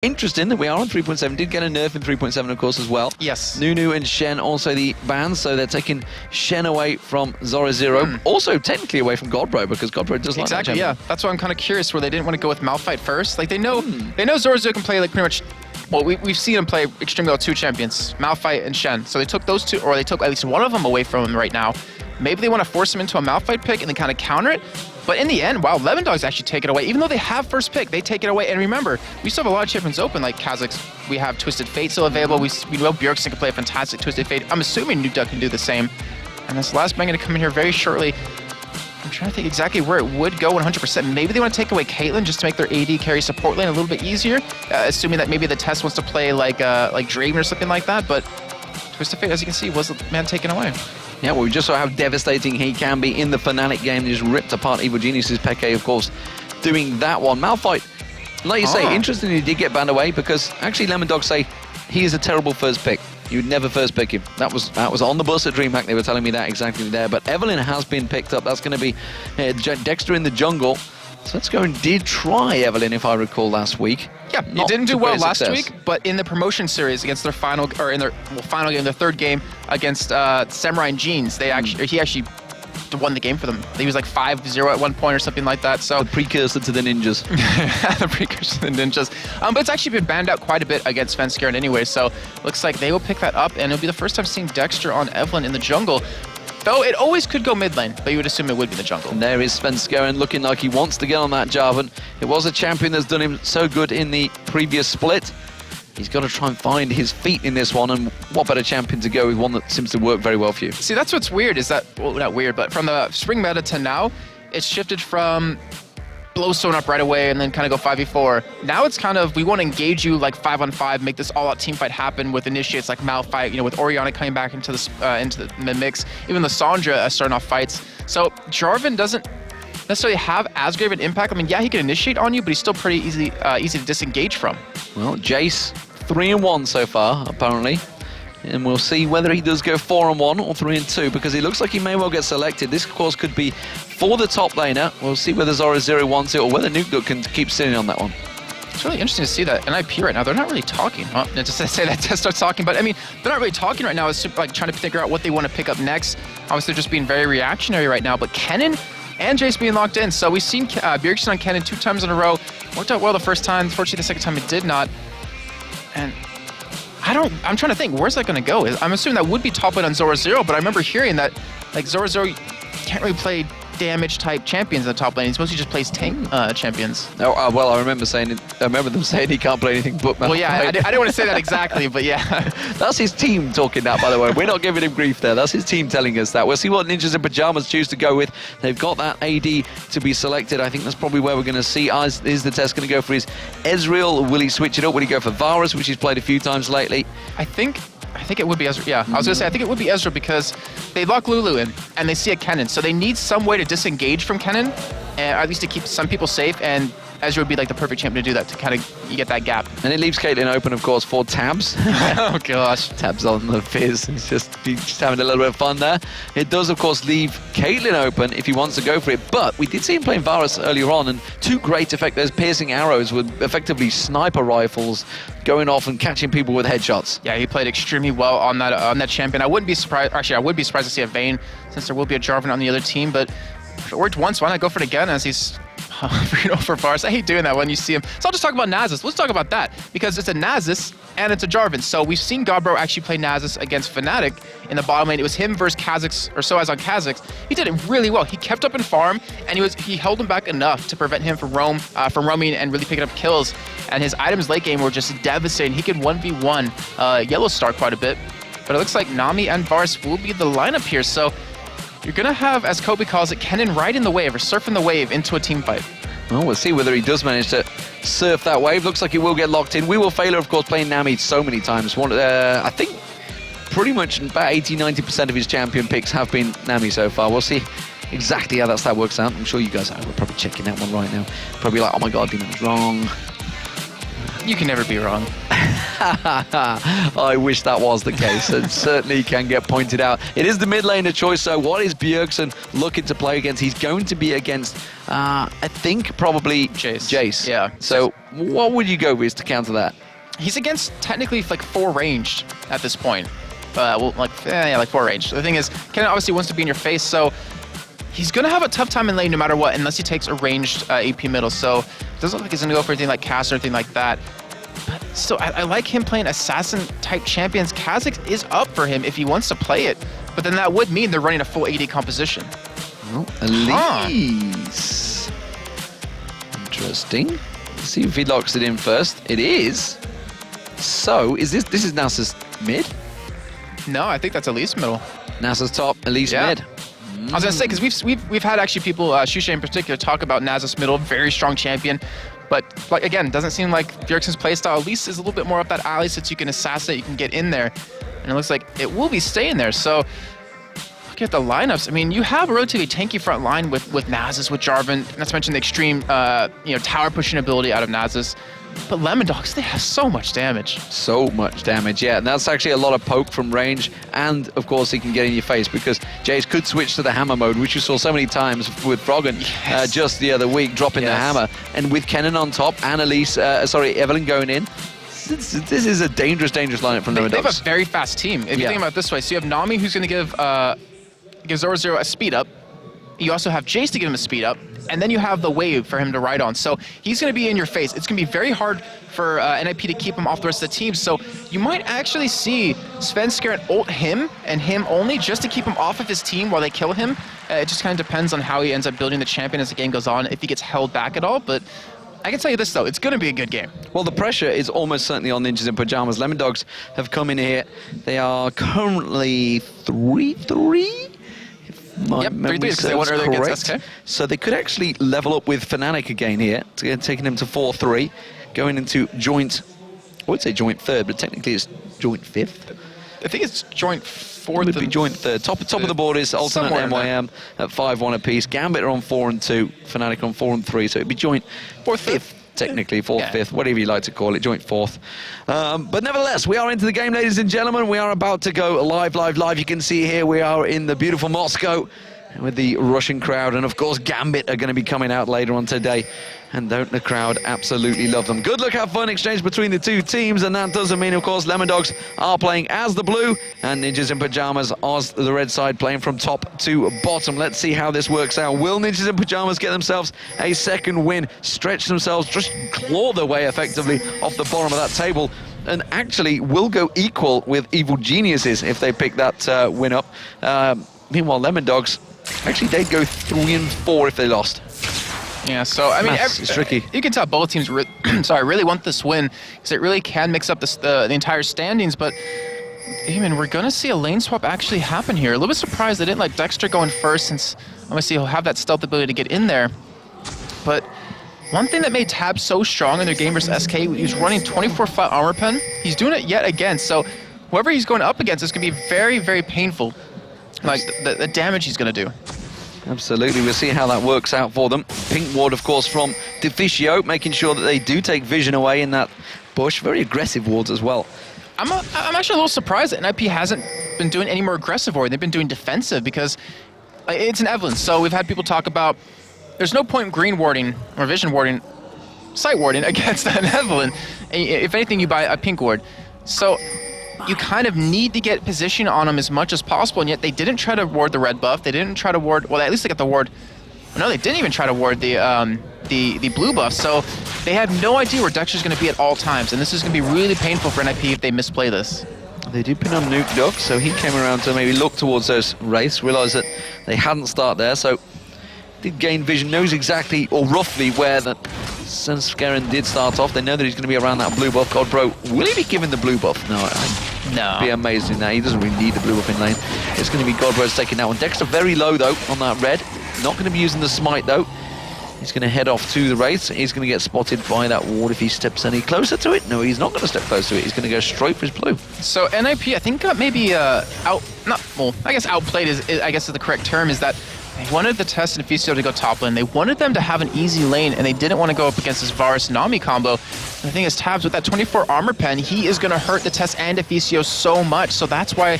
Interesting that we are on 3.7. Did get a nerf in 3.7, of course, as well. Yes. Nunu and Shen also the bans, so they're taking Shen away from Zorozero. Also, technically away from Godbro, because Godbro does like that Exactly, yeah. That's why I'm kind of curious where they didn't want to go with Malphite first. Like, they know Zorozero can play, like, pretty much... Well, we've seen him play extremely well 2 champions, Malphite and Shen. So they took those 2, or they took at least one of them away from him right now. Maybe they want to force him into a Malphite pick and then kind of counter it. But in the end, wow, Lemondogs actually take it away. Even though they have first pick, they take it away. And remember, we still have a lot of champions open, like Kazakhs. We have Twisted Fate still available. We know Bjergsen can play a fantastic Twisted Fate. I'm assuming Nukeduck can do the same. And this last man going to come in here very shortly. I'm trying to think exactly where it would go 100%. Maybe they want to take away Caitlyn just to make their AD carry support lane a little bit easier, assuming that maybe the TheTess wants to play like Draven or something like that. But Twisted Fate, as you can see, was the man taken away. Yeah, well, we just saw how devastating he can be in the Fnatic game. He just ripped apart Evil Genius's Peke, of course, doing that one. Malphite, like you say, interestingly, he did get banned away because actually Lemondogs say he is a terrible first pick. You would never first pick him. That was on the bus at DreamHack. They were telling me that exactly there. But Evelyn has been picked up. That's going to be Dexter in the jungle. So let's go and did try Evelyn, if I recall, last week. Yeah, he didn't do well last week, but in the promotion series against their final, or in their final game, their third game against Samurai and Jeans, he actually won the game for them. He was like 5-0 at one point or something like that. So the precursor to the ninjas. The precursor to the ninjas. But it's actually been banned out quite a bit against Svenskeren anyway. So looks like they will pick that up, and it'll be the first time seeing Dexter on Evelyn in the jungle. Though it always could go mid lane, but you would assume it would be the jungle. And there is Svenskeren looking like he wants to get on that Jarvan. It was a champion that's done him so good in the previous split. He's got to try and find his feet in this one, and what better champion to go with, one that seems to work very well for you. See, that's what's weird, is that, well, not weird, but from the spring meta to now, it's shifted from blow someone up right away and then kind of go 5v4. Now it's kind of, we want to engage you like 5-on-5, make this all-out team fight happen with initiates like Malphite, you know, with Orianna coming back into the mix, even the Sandra starting off fights. So Jarvan doesn't necessarily have as great of an impact. I mean, yeah, he can initiate on you, but he's still pretty easy to disengage from. Well, Jace, 3-1 so far, apparently. And we'll see whether he does go 4-1 or 3-2, because he looks like he may well get selected. This, of course, could be for the top laner. We'll see whether Zorozero wants it or whether Nukeduck can keep sitting on that one. It's really interesting to see that NiP right now, they're not really talking. Just to say that, TheTess starts talking, but I mean, they're not really talking right now. It's like trying to figure out what they want to pick up next. Obviously, they're just being very reactionary right now, but Kennen and Jace being locked in. So we've seen Bjergsen on Kennen 2 times in a row. Worked out well the first time. Unfortunately, the second time it did not. And I'm trying to think, where's that going to go? I'm assuming that would be top lane on Zorozero, but I remember hearing that like Zorozero can't really play damage type champions in the top lane. He mostly just plays tank champions. Oh, well, I remember them saying he can't play anything but Malphite. Well, yeah, I didn't want to say that exactly, but yeah. That's his team talking that, by the way. We're not giving him grief there. That's his team telling us that. We'll see what Ninjas in Pyjamas choose to go with. They've got that AD to be selected. I think that's probably where we're going to see. Is TheTess going to go for his Ezreal? Will he switch it up? Will he go for Varus, which he's played a few times lately? I think it would be Ezreal. Yeah, I was going to say, I think it would be Ezreal because they lock Lulu in and they see a Kennen. So they need some way to disengage from Kennen, or at least to keep some people safe. And Ezreal would be like the perfect champion to do that, to kind of you get that gap. And it leaves Caitlyn open, of course, for Tabzz. Oh, gosh. Tabzz on the fizz. He's just having a little bit of fun there. It does, of course, leave Caitlyn open if he wants to go for it. But we did see him playing Varus earlier on, and 2 great effects. There's piercing arrows with effectively sniper rifles going off and catching people with headshots. Yeah, he played extremely well on that champion. I wouldn't be surprised. Actually, I would be surprised to see a Vayne, since there will be a Jarvan on the other team. But if it worked once, why not go for it again, as he's for Varus. I hate doing that when you see him. So I'll just talk about Nasus. Let's talk about that, because it's a Nasus and it's a Jarvan. So we've seen Godbro actually play Nasus against Fnatic in the bottom lane. It was him versus Kazakhs, or Soaz on Kazakhs. He did it really well. He kept up in farm, and he held him back enough to prevent him from roaming and really picking up kills. And his items late game were just devastating. He could 1v1 Yellow Star quite a bit. But it looks like Nami and Varus will be the lineup here. So you're going to have, as Kobe calls it, Kennen riding the wave, or surfing the wave into a team fight. Well, we'll see whether he does manage to surf that wave. Looks like he will get locked in. wewillfailer, of course, playing Nami so many times. I think pretty much about 80-90% of his champion picks have been Nami so far. We'll see exactly how that works out. I'm sure you guys are probably checking that one right now. Probably like, oh my god, Demon was wrong. You can never be wrong. I wish that was the case. It certainly can get pointed out. It is the mid laner choice, so what is Bjergsen looking to play against? He's going to be against, I think, probably Jace. Yeah. So what would you go with to counter that? He's against technically like 4 ranged at this point. Well, like 4 ranged. The thing is, Kennen obviously wants to be in your face, so he's going to have a tough time in lane no matter what, unless he takes a ranged AP middle. So it doesn't look like he's going to go for anything like Kaz or anything like that. But still, I like him playing assassin-type champions. Kha'Zix is up for him if he wants to play it, but then that would mean they're running a full AD composition. Well, Elise. Interesting. Let's see if he locks it in first. It is. So, is this is Nasa's mid? No, I think that's Elise middle. Nasa's top, Elise mid. I was gonna say, because we've had actually people, Shusha in particular, talk about Nasus middle, very strong champion. But like again, doesn't seem like Bjergsen's playstyle. At least is a little bit more up that alley, since you can assassinate, you can get in there, and it looks like it will be staying there. So look at the lineups. I mean, you have a relatively tanky front line with Nasus, with Jarvan. Not to mention the extreme, tower pushing ability out of Nasus. But Lemondogs, they have so much damage. So much damage, yeah. And that's actually a lot of poke from range. And, of course, he can get in your face because Jace could switch to the hammer mode, which you saw so many times with Froggen just the other week, dropping the hammer. And with Kennen on top and Evelyn going in, this is a dangerous lineup from Lemondogs. They have a very fast team. If you think about it this way, so you have Nami, who's going to give Zorozero a speed up. You also have Jace to give him a speed up. And then you have the wave for him to ride on. So he's going to be in your face. It's going to be very hard for NiP to keep him off the rest of the team. So you might actually see Svenskeren ult him and him only just to keep him off of his team while they kill him. It just kind of depends on how he ends up building the champion as the game goes on, if he gets held back at all. But I can tell you this, though. It's going to be a good game. Well, the pressure is almost certainly on Ninjas in Pyjamas. Lemondogs have come in here. They are currently 3-3. Yep, 3-3 because they won earlier against SK. So they could actually level up with Fnatic again here, taking him to 4-3, going into joint, I would say joint third, but technically it's joint fifth. I think it's joint fourth. It would be joint third. Top of the board is Ultimate and MYM at 5-1 apiece. Gambit are on 4-2, Fnatic on 4-3, so it'd be joint fifth. Technically, fourth, fifth, whatever you like to call it, joint fourth. But nevertheless, we are into the game, ladies and gentlemen. We are about to go live. You can see here we are in the beautiful Moscow with the Russian crowd. And, of course, Gambit are going to be coming out later on today. And don't the crowd absolutely love them. Good luck, have fun exchange between the two teams. And that doesn't mean, of course, Lemondogs are playing as the blue and Ninjas in Pyjamas as the red side, playing from top to bottom. Let's see how this works out. Will Ninjas in Pyjamas get themselves a second win, stretch themselves, just claw their way effectively off the bottom of that table, and actually will go equal with Evil Geniuses if they pick that win up. Meanwhile, Lemondogs, actually, they'd go 3-4 if they lost. Yeah, so I mean, it's tricky. You can tell both teams really want this win, because it really can mix up the entire standings. But even we're gonna see a lane swap actually happen here. A little bit surprised they didn't let Dexter go in first, since obviously he'll have that stealth ability to get in there. But one thing that made Tabzz so strong in their game versus SK, he was running 24 flat armor pen. He's doing it yet again. So whoever he's going up against is gonna be very, very painful. Like the damage he's gonna do. Absolutely, we'll see how that works out for them. Pink ward, of course, from Deficio, making sure that they do take vision away in that bush. Very aggressive wards as well. I'm actually a little surprised that NiP hasn't been doing any more aggressive ward. They've been doing defensive, because it's an Evelyn. So we've had people talk about there's no point in green warding or vision warding, sight warding against an Evelyn. If anything, you buy a pink ward. So you kind of need to get position on them as much as possible, and yet they didn't try to ward the red buff. They didn't try to ward, well, at least they got the ward. No, they didn't even try to ward the blue buff, so they have no idea where Dexter's going to be at all times, and this is going to be really painful for NiP if they misplay this. They did pin on Nukeduck, so he came around to maybe look towards those wraiths, realised that they hadn't started there, so did gain vision, knows exactly, or roughly, where the Svenskeren did start off. They know that he's going to be around that blue buff. Godbro, will he be given the blue buff? No, I'd be amazed in that. He doesn't really need the blue buff in lane. It's going to be Godbro's taking that one. Dexter very low, though, on that red. Not going to be using the smite, though. He's going to head off to the wraiths. He's going to get spotted by that ward if he steps any closer to it. No, he's not going to step close to it. He's going to go straight for his blue. So NiP, I think maybe I guess outplayed is the correct term, is that They wanted the TheTess and Deficio to go top lane. They wanted them to have an easy lane, and they didn't want to go up against this Varus Nami combo. And the thing is, Tabzz, with that 24 armor pen, he is going to hurt the TheTess and Deficio so much. So that's why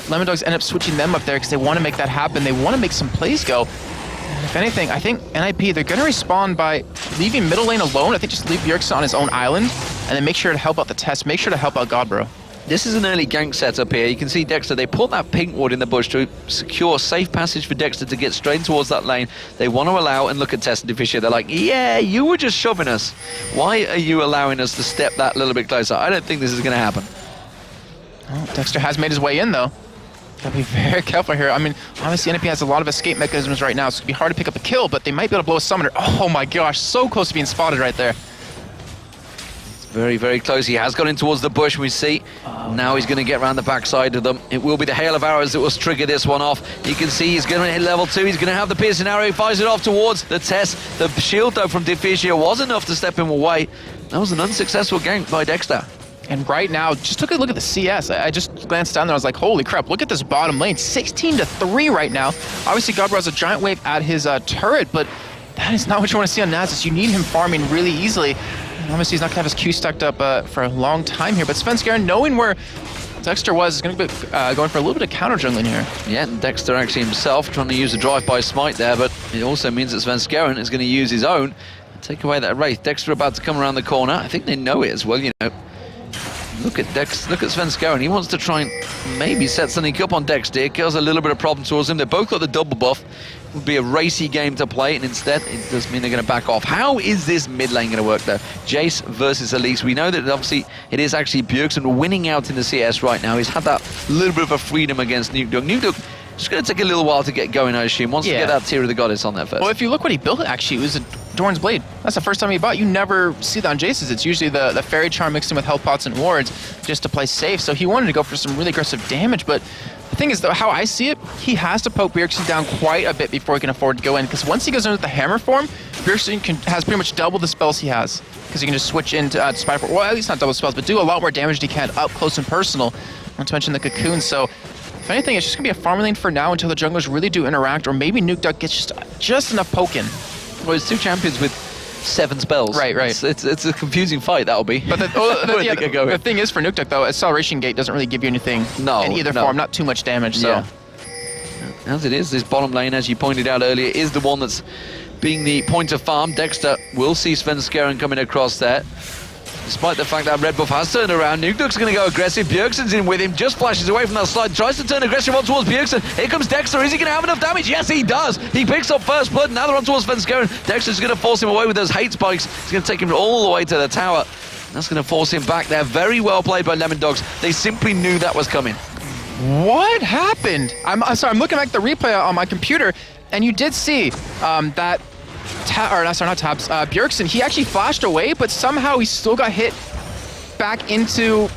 Lemondogs end up switching them up there, because they want to make that happen. They want to make some plays go. And if anything, I think NiP, they're going to respond by leaving middle lane alone. I think just leave Bjergsen on his own island, and then make sure to help out the TheTess. Make sure to help out Godbro. This is an early gank setup here. You can see Dexter, they put that pink ward in the bush to secure safe passage for Dexter to get straight towards that lane. They want to allow and look at TheTess and Deficio. They're like, yeah, you were just shoving us. Why are you allowing us to step that little bit closer? I don't think this is going to happen. Oh, Dexter has made his way in, though. Gotta be very careful here. I mean, obviously NiP has a lot of escape mechanisms right now, so it's gonna be hard to pick up a kill, but they might be able to blow a summoner. Oh my gosh, so close to being spotted right there. Very, very close. He has gone in towards the bush, we see. Now he's going to get around the backside of them. It will be the hail of arrows that will trigger this one off. You can see he's going to hit level 2. He's going to have the piercing arrow. He fires it off towards the TheTess. The shield, though, from Deficio was enough to step him away. That was an unsuccessful gank by Dexter. And right now, just took a look at the CS. I just glanced down there. I was like, holy crap, look at this bottom lane. 16-3 right now. Obviously, Godbro has a giant wave at his turret, but that is not what you want to see on Nasus. You need him farming really easily. And obviously, he's not going to have his Q stacked up for a long time here. But Svenskeren, knowing where Dexter was, is going to be going for a little bit of counter jungling here. Yeah, and Dexter actually himself trying to use a drive-by smite there, but it also means that Svenskeren is going to use his own and take away that wraith. Dexter about to come around the corner. I think they know it as well, you know. Look at Svenskeren. He wants to try and maybe set something up on Dexter. It kills a little bit of problem towards him. They both got the double buff. It would be a racy game to play, and instead it does mean they're going to back off. How is this mid lane going to work, though? Jace versus Elise. We know that obviously it is actually Bjergsen winning out in the CS right now. He's had that little bit of a freedom against Nukeduck. Nukeduck just going to take a little while to get going, I assume. Wants to get that Tear of the Goddess on there first. Well, if you look what he built, actually, it was a Doran's Blade. That's the first time he bought. You never see that on Jace's. It's usually the Fairy Charm mixed in with health pots and wards just to play safe. So he wanted to go for some really aggressive damage, but the thing is, though, how I see it, he has to poke Bjergsen down quite a bit before he can afford to go in, because once he goes into the hammer form, Bjergsen has pretty much double the spells he has, because he can just switch into Spy Force, well, at least not double spells, but do a lot more damage than he can up close and personal, not to mention the cocoon. So if anything, it's just going to be a farm lane for now until the junglers really do interact, or maybe Nukeduck gets just enough poking. Well, it's two champions with 7 spells. Right. It's a confusing fight, that'll be. But the thing is, for Nukeduck, though, Acceleration Gate doesn't really give you anything in either form, not too much damage, so. Yeah. As it is, this bottom lane, as you pointed out earlier, is the one that's being the point of farm. Dexter will see Svenskeren coming across there. Despite the fact that red buff has turned around, Nukeduck's going to go aggressive. Bjergsen's in with him, just flashes away from that slide, tries to turn aggressive on towards Bjergsen. Here comes Dexter. Is he going to have enough damage? Yes, he does. He picks up first blood. Now they're on towards Svenskeren. Dexter's going to force him away with those hate spikes. He's going to take him all the way to the tower. That's going to force him back there. Very well played by Lemondogs. They simply knew that was coming. What happened? I'm sorry, I'm looking at the replay on my computer, and you did see that, not Tabzz, Bjergsen, he actually flashed away, but somehow he still got hit back into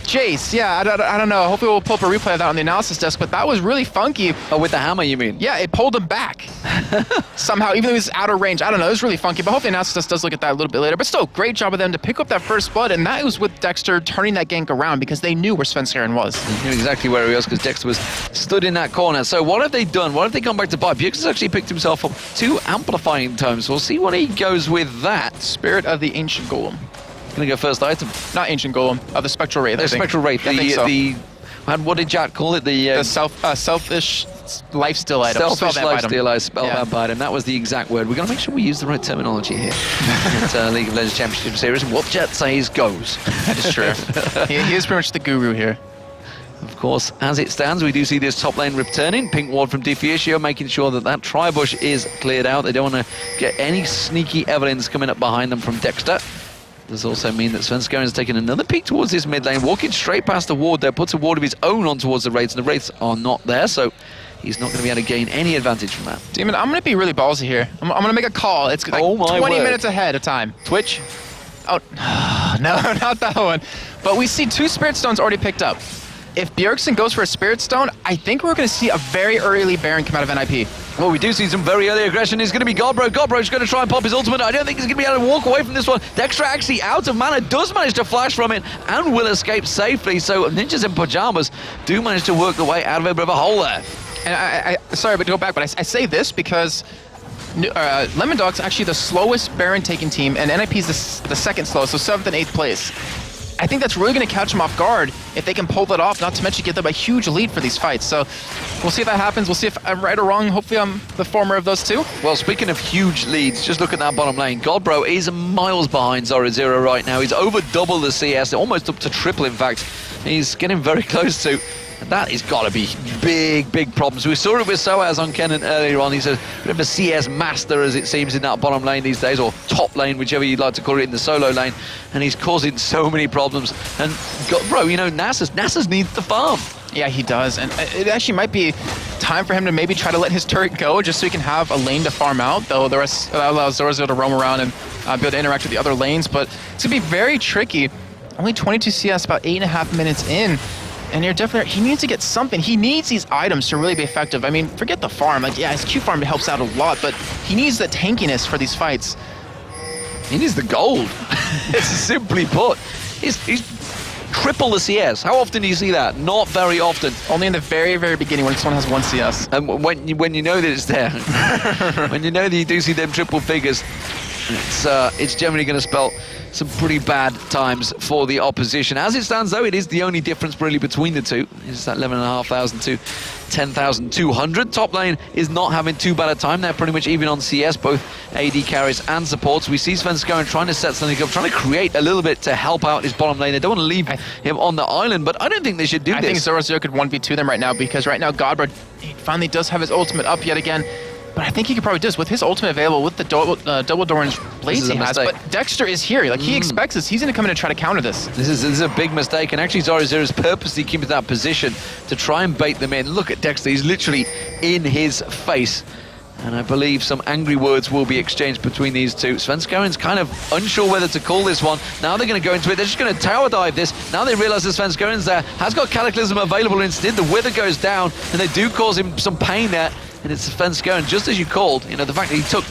Jace. Yeah, I don't know. Hopefully we'll pull up a replay of that on the analysis desk, but that was really funky. Oh, with the hammer, you mean? Yeah, it pulled him back. Somehow, even though he was out of range. I don't know, it was really funky, but hopefully the analysis desk does look at that a little bit later. But still, great job of them to pick up that first blood, and that was with Dexter turning that gank around because they knew where Svenskeren was. They knew exactly where he was because Dexter was stood in that corner. So what have they done? What have they gone back to buy? Bjergsen's actually picked himself up 2 amplifying tomes. We'll see what he goes with that. Spirit of the Ancient Golem. Gonna go first item. Not Ancient Golem, the Spectral Wraith. The Spectral Wraith. What did Jack call it? The selfish lifesteal item. Selfish lifesteal spellvamp item. That was the exact word. We're gonna make sure we use the right terminology here. At League of Legends Championship Series, and what Jet says goes. It's true. he is pretty much the guru here. Of course, as it stands, we do see this top lane returning. Pink ward from Deficio, making sure that tri-bush is cleared out. They don't want to get any sneaky evidence coming up behind them from Dexter. Does also mean that Svenskeren's taking another peek towards this mid lane, walking straight past the ward there, puts a ward of his own on towards the Wraiths, and the Wraiths are not there, so he's not going to be able to gain any advantage from that. Demon, I'm going to be really ballsy here. I'm going to make a call. It's like 20 minutes ahead of time. Twitch? Oh, no, not that one. But we see 2 Spirit Stones already picked up. If Bjergsen goes for a Spirit Stone, I think we're going to see a very early Baron come out of NiP. Well, we do see some very early aggression. It's going to be Godbro. Godbro's going to try and pop his ultimate. I don't think he's going to be able to walk away from this one. Dexter actually out of mana, does manage to flash from it and will escape safely. So Ninjas in Pyjamas do manage to work the way out of a bit of a hole there. And I sorry, but to go back, but I say this because Lemondog's actually the slowest Baron taking team, and NiP is the second slowest, so 7th and 8th place. I think that's really going to catch them off guard if they can pull that off, not to mention give them a huge lead for these fights. So we'll see if that happens. We'll see if I'm right or wrong. Hopefully I'm the former of those two. Well, speaking of huge leads, just look at that bottom lane. Godbro is miles behind Zorozero right now. He's over double the CS, almost up to triple, in fact. He's getting very close to. That has got to be big problems. We saw it with Soaz on Kennen earlier on. He's a bit of a CS master, as it seems, in that bottom lane these days, or top lane, whichever you'd like to call it, in the solo lane. And he's causing so many problems. And, bro, you know, Nasus needs to farm. Yeah, he does. And it actually might be time for him to maybe try to let his turret go, just so he can have a lane to farm out, though the rest allows Zorozero to roam around and be able to interact with the other lanes. But it's going to be very tricky. Only 22 CS, about 8.5 minutes in. And you're definitely, he needs to get something. He needs these items to really be effective. I mean, forget the farm. Like, yeah, his Q farm helps out a lot, but he needs the tankiness for these fights. He needs the gold. It's simply put. He's triple the CS. How often do you see that? Not very often. Only in the very beginning when someone has 1 CS. And when you know that it's there, when you know that you do see them triple figures, it's generally going to spell some pretty bad times for the opposition. As it stands, though, it is the only difference really between the two. It's that 11,500 to 10,200. Top lane is not having too bad a time. They're pretty much even on CS, both AD carries and supports. We see Svenskeren trying to set something up, trying to create a little bit to help out his bottom lane. They don't want to leave him on the island, but I don't think they should do this. I think Zorozero could 1v2 them right now, because right now Godbro, he finally does have his ultimate up yet again. But I think he could probably do this with his ultimate available, with the double Doran's blades he has. But Dexter is here. Like, he expects this. He's going to come in and try to counter this. This is a big mistake. And actually, Zorozero is purposely keeping that position to try and bait them in. Look at Dexter. He's literally in his face. And I believe some angry words will be exchanged between these two. Svenskeren's kind of unsure whether to call this one. Now they're going to go into it. They're just going to tower dive this. Now they realize that Svenskeren's there. Has got Cataclysm available instead. The Wither goes down, and they do cause him some pain there. And it's Svenskeren, just as you called. You know, the fact that he took,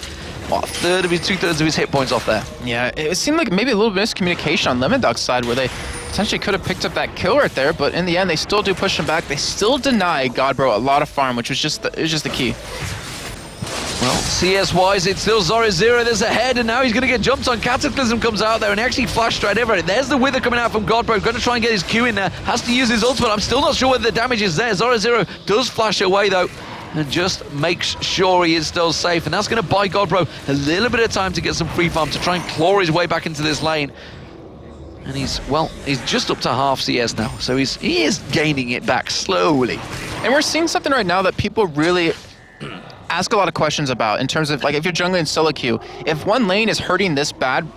what, two-thirds of his hit points off there. Yeah, it seemed like maybe a little miscommunication on Lemondog's side, where they potentially could have picked up that kill right there, but in the end, they still do push him back. They still deny Godbro a lot of farm, which was just the key. Well, CS-wise, it's still Zorozero that's ahead, and now he's going to get jumped on. Cataclysm comes out there and actually flashed right over it. There's the Wither coming out from Godbro. Going to try and get his Q in there. Has to use his ultimate. I'm still not sure whether the damage is there. Zorozero does flash away, though, and just makes sure he is still safe. And that's going to buy Godbro a little bit of time to get some free farm to try and claw his way back into this lane. And he's just up to half CS now, so he is gaining it back slowly. And we're seeing something right now that people really ask a lot of questions about, in terms of, like, if you're jungling solo queue, if one lane is hurting this bad,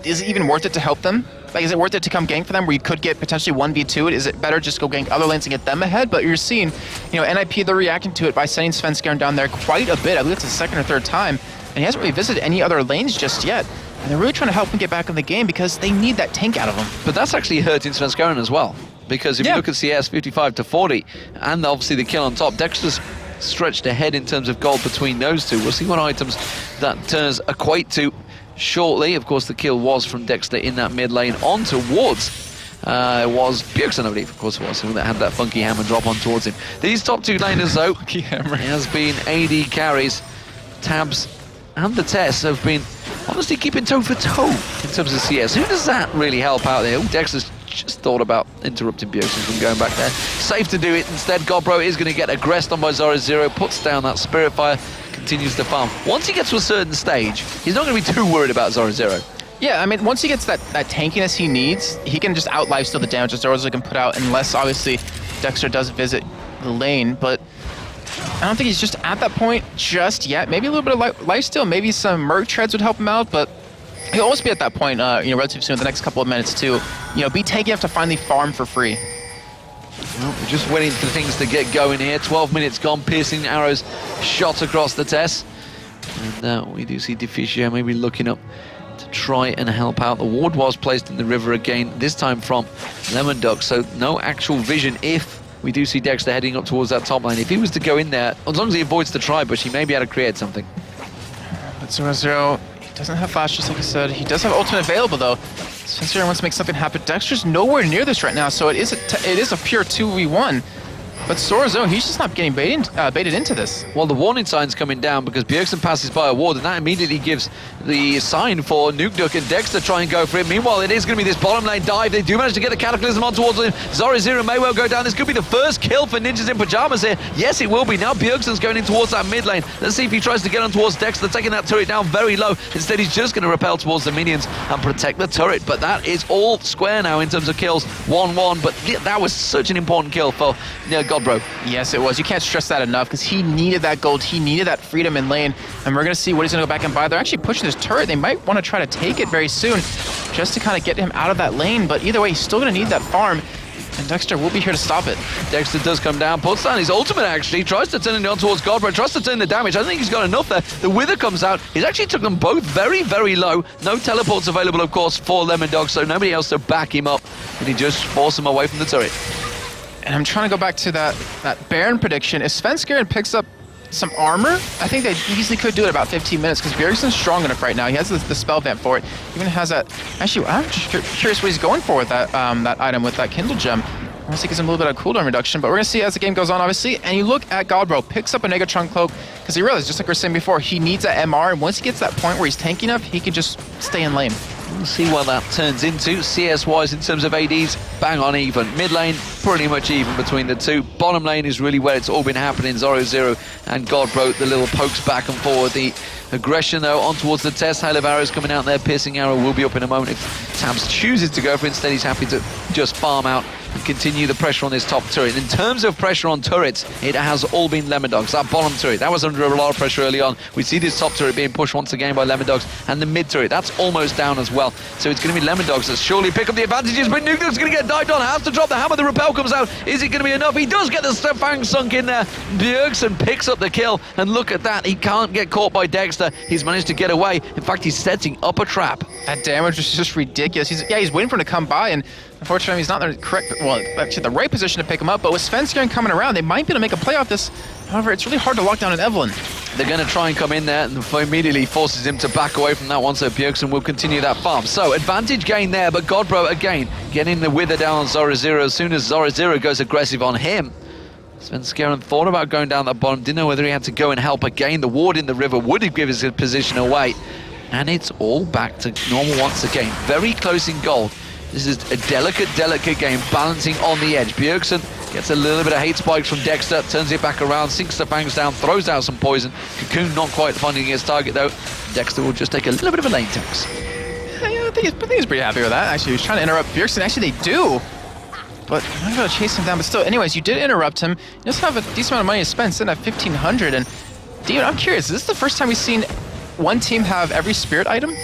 is it even worth it to help them? Like, is it worth it to come gank for them, where you could get potentially 1v2 it? Is it better just go gank other lanes and get them ahead? But you're seeing, you know, NiP, they're reacting to it by sending Svenskeren down there quite a bit. I believe it's the second or third time, and he hasn't really visited any other lanes just yet. And they're really trying to help him get back in the game, because they need that tank out of him. But that's actually hurting Svenskeren as well, because if you look at CS 55 to 40, and obviously the kill on top, Dexter's stretched ahead in terms of gold between those two. We'll see what items that turns equate to shortly. Of course, the kill was from Dexter in that mid lane on towards was Bjergsen, I believe, of course it was, who had that funky hammer drop on towards him. These top two laners, though, has been AD carries. Tabzz and TheTess have been honestly keeping toe for toe in terms of CS. Who does that really help out there? Dexter's just thought about interrupting Bjergsen from going back there. Safe to do it. Instead, Godbro is going to get aggressed on by Zorozero, puts down that Spirit Fire, continues to farm. Once he gets to a certain stage, he's not going to be too worried about Zorozero. Yeah, I mean, once he gets that tankiness he needs, he can just out-lifesteal the damage that Zorozero can put out, unless, obviously, Dexter does visit the lane. But I don't think he's just at that point just yet. Maybe a little bit of lifesteal, maybe some Merc treads would help him out, but he'll almost be at that point, relatively soon, the next couple of minutes, too. Be tanky enough to finally farm for free. Well, we're just waiting for things to get going here. 12 minutes gone, piercing arrows shot across the TheTess. And we do see Deficio maybe looking up to try and help out. The ward was placed in the river again, this time from Lemondogs, so no actual vision if we do see Dexter heading up towards that top lane. If he was to go in there, as long as he avoids the tri-bush, he may be able to create something. But Zorozero, he doesn't have flash, just like I said. He does have ultimate available, though. Svenskeren wants to make something happen. Dexter's nowhere near this right now, so it is a pure 2v1. But Zorozero, he's just not getting baited into this. Well, the warning sign's coming down because Bjergsen passes by a ward, and that immediately gives the sign for Nukeduck and Dex to try and go for it. Meanwhile, it is going to be this bottom lane dive. They do manage to get the Cataclysm on towards him. Zorozero may well go down. This could be the first kill for Ninjas in Pyjamas here. Yes, it will be. Now Bjergsen's going in towards that mid lane. Let's see if he tries to get on towards Dex. They're taking that turret down very low. Instead, he's just going to repel towards the minions and protect the turret. But that is all square now in terms of kills. 1-1. But that was such an important kill for Godbro. Yes, it was. You can't stress that enough because he needed that gold. He needed that freedom in lane. And we're going to see what he's going to go back and buy. They're actually pushing this turret. They might want to try to take it very soon just to kind of get him out of that lane. But either way, he's still going to need that farm. And Dexter will be here to stop it. Dexter does come down, puts down his ultimate actually, tries to turn it on towards Godbro, tries to turn the damage. I think he's got enough there. The Wither comes out. He's actually took them both very, very low. No teleports available, of course, for Lemondogs, so nobody else to back him up. And he just forced him away from the turret. And I'm trying to go back to that Baron prediction. If Svenskeren picks up some armor, I think they easily could do it about 15 minutes because Bjergsen's strong enough right now. He has the spell vamp for it. Even has that. Actually, I'm just curious what he's going for with that that item with that Kindle gem. I want to see gives him a little bit of cooldown reduction, but we're going to see as the game goes on, obviously. And you look at Godbro, picks up a Negatron Cloak because he realized, just like we were saying before, he needs that MR. And once he gets that point where he's tanky enough, he can just stay in lane. We'll see what that turns into. CS-wise, in terms of ADs, bang on even. Mid lane, pretty much even between the two. Bottom lane is really where it's all been happening. Zorozero and Godbro, the little pokes back and forward. The aggression, though, on towards the TheTess. Hail of Arrows coming out there. Piercing Arrow will be up in a moment if Tabzz chooses to go for it. Instead, he's happy to just farm out and continue the pressure on this top turret. In terms of pressure on turrets, it has all been Lemondogs. That bottom turret, that was under a lot of pressure early on. We see this top turret being pushed once again by Lemondogs, and the mid turret, that's almost down as well. So it's going to be Lemondogs that surely pick up the advantages, but Nukeduck's going to get dived on, has to drop the hammer, the repel comes out. Is it going to be enough? He does get the Fang sunk in there. Bjergsen picks up the kill, and look at that, he can't get caught by Dexter. He's managed to get away. In fact, he's setting up a trap. That damage is just ridiculous. He's waiting for him to come by, and unfortunately, he's not in the correct, well, actually the right position to pick him up. But with Svenskeren coming around, they might be able to make a play off this. However, it's really hard to lock down an Evelyn. They're going to try and come in there, and immediately forces him to back away from that one, so Bjergsen will continue that farm. So, advantage gain there, but Godbro, again, getting the Wither down on Zorozero. As soon as Zorozero goes aggressive on him, Svenskeren thought about going down that bottom, didn't know whether he had to go and help again. The ward in the river would have given his position away. And it's all back to normal once again. Very close in gold. This is a delicate game, balancing on the edge. Bjergsen gets a little bit of hate spikes from Dexter, turns it back around, sinks the fangs down, throws out some poison. Cocoon not quite finding his target though. Dexter will just take a little bit of a lane tax. Yeah, I think he's pretty happy with that. Actually, he was trying to interrupt Bjergsen. Actually, they do. But I'm not going to chase him down. But still, anyways, you did interrupt him. You just have a decent amount of money to spend, sitting at 1,500. And, dude, I'm curious, is this the first time we've seen one team have every spirit item?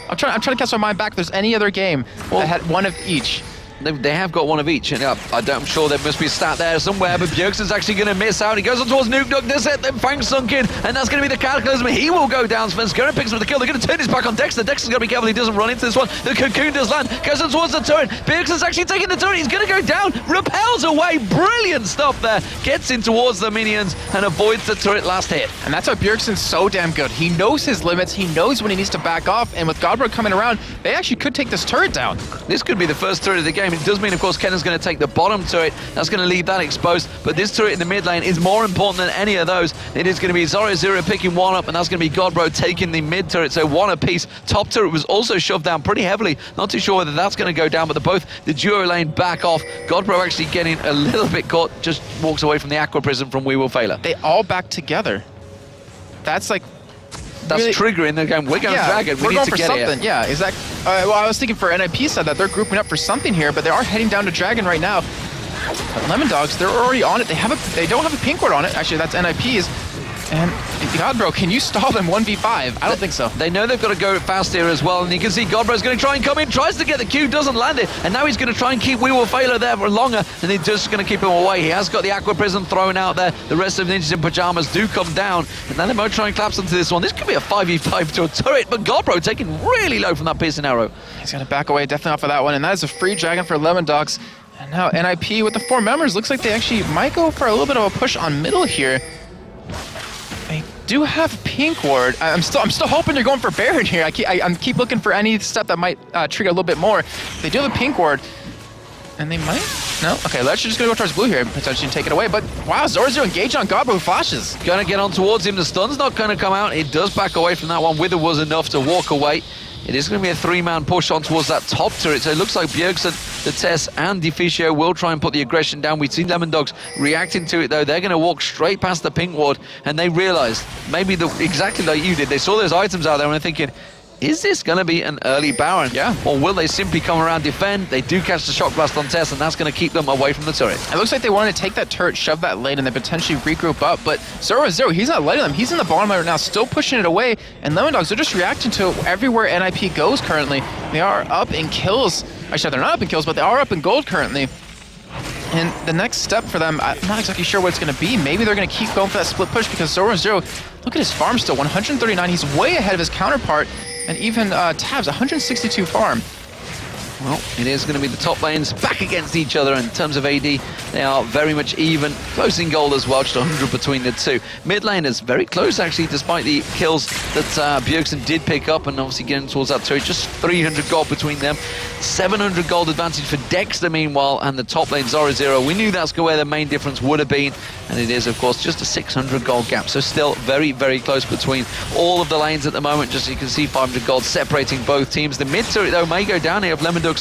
I'm trying to cast my mind back if there's any other game that had one of each. They have got one of each, and I'm sure there must be a stat there somewhere, but Bjergsen's actually going to miss out. He goes on towards Nukeduck, this it, then Fang sunk in, and that's going to be the Cataclysm. He will go down. Svenskeren picks up the kill. They're going to turn his back on Dexter. Dexter's got to be careful he doesn't run into this one. The Cocoon does land, goes on towards the turret. Bjergsen's actually taking the turret. He's going to go down, repels away. Brilliant stuff there. Gets in towards the minions and avoids the turret last hit. And that's why Bjergsen's so damn good. He knows his limits. He knows when he needs to back off, and with Godbro coming around, they actually could take this turret down. This could be the first turret of the game. It does mean, of course, Kenner's going to take the bottom turret. That's going to leave that exposed. But this turret in the mid lane is more important than any of those. It is going to be Zorozero picking one up, and that's going to be Godbro taking the mid turret. So one apiece. Top turret was also shoved down pretty heavily. Not too sure whether that's going to go down, but the duo lane back off. Godbro actually getting a little bit caught. Just walks away from the Aqua Prism from wewillfailer. They all back together. That's like... That's really triggering the game. We're going Dragon. We need to get something. Here. Yeah, exactly. Well, I was thinking for NiP said that they're grouping up for something here, but they are heading down to Dragon right now. But Lemondogs, they're already on it. They don't have a pink ward on it. Actually, that's NiP's. And Godbro, can you stall them 1v5? I don't think so. They know they've got to go fast here as well, and you can see Godbro's going to try and come in, tries to get the Q, doesn't land it, and now he's going to try and keep wewillfailer there for longer, and they're just going to keep him away. He has got the Aqua Prism thrown out there. The rest of the Ninjas in Pyjamas do come down, and then they might try and collapse into this one. This could be a 5v5 to a turret, but Godbro taking really low from that piercing arrow. He's going to back away definitely off of that one, and that is a free Dragon for Lemondogs. And now NiP with the 4 members, looks like they actually might go for a little bit of a push on middle here. They do have pink ward. I'm still hoping they're going for Baron here. I keep looking for any step that might trigger a little bit more. They do have a pink ward, and they might No? Okay, let's just go towards blue here and potentially take it away. But wow, Zorozero engaged on Godbro, who flashes. Gonna get on towards him. The stun's not gonna come out. It does back away from that one. Wither was enough to walk away. It is going to be a 3-man push on towards that top turret. So it looks like Bjergsen, TheTess, and Deficio will try and put the aggression down. We've seen Lemondogs reacting to it, though. They're going to walk straight past the pink ward, and they realize, maybe exactly like you did, they saw those items out there and they're thinking, is this going to be an early Baron? Yeah. Or will they simply come around, defend? They do catch the shock blast on TheTess, and that's going to keep them away from the turret. It looks like they wanted to take that turret, shove that lane, and then potentially regroup up. But Zorozero, he's not letting them. He's in the bottom right now, still pushing it away. And Lemondogs, they're just reacting to it everywhere NiP goes currently. They are up in kills. Actually, they're not up in kills, but they are up in gold currently. And the next step for them, I'm not exactly sure what it's going to be. Maybe they're going to keep going for that split push because Zorozero, look at his farm still, 139. He's way ahead of his counterpart. And even Tabzz, 162 farm. Well, it is going to be the top lanes back against each other in terms of AD. They are very much even, close in gold as well, just 100 between the two. Mid laners very close actually, despite the kills that Bjergsen did pick up, and obviously getting towards that turret, just 300 gold between them. 700 gold advantage for Dexter meanwhile, and the top lane Zorozero. We knew that's where the main difference would have been, and it is of course just a 600 gold gap. So still very, very close between all of the lanes at the moment. Just so you can see 500 gold separating both teams. The mid turret though may go down here if Lemondogs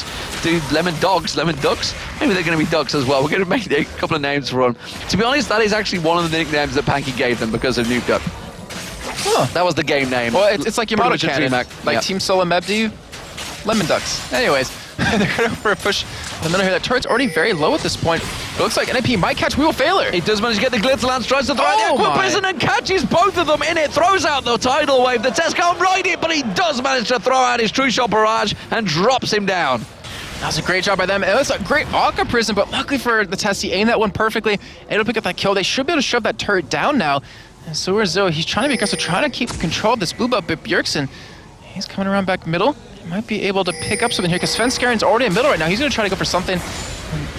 do Lemondogs. Maybe they're going to be ducks as well. We're going to make a couple of names for them. To be honest, that is actually one of the nicknames that Panky gave them because of Nukeduck. Huh. That was the game name. Well, it's like your model cannon, like yep. Team Solo Mebdi, Lemondogs. Anyways, they're going for a push in the middle here. That turret's already very low at this point. It looks like NiP might catch wewillfailer. He does manage to get the Glitz Lance, tries to throw out the Aqua Prison and catches both of them in it, throws out the tidal wave. The TheTess can't ride it, but he does manage to throw out his True Shot Barrage and drops him down. That was a great job by them. It was a great Aqua Prison, but luckily for the TheTess, he aimed that one perfectly. Able to pick up that kill. They should be able to shove that turret down now. And Zorozero, he's trying to be aggressive, trying to keep control of this blue buff, but Bjergsen, he's coming around back middle. He might be able to pick up something here because Svenskeren's already in middle right now. He's going to try to go for something.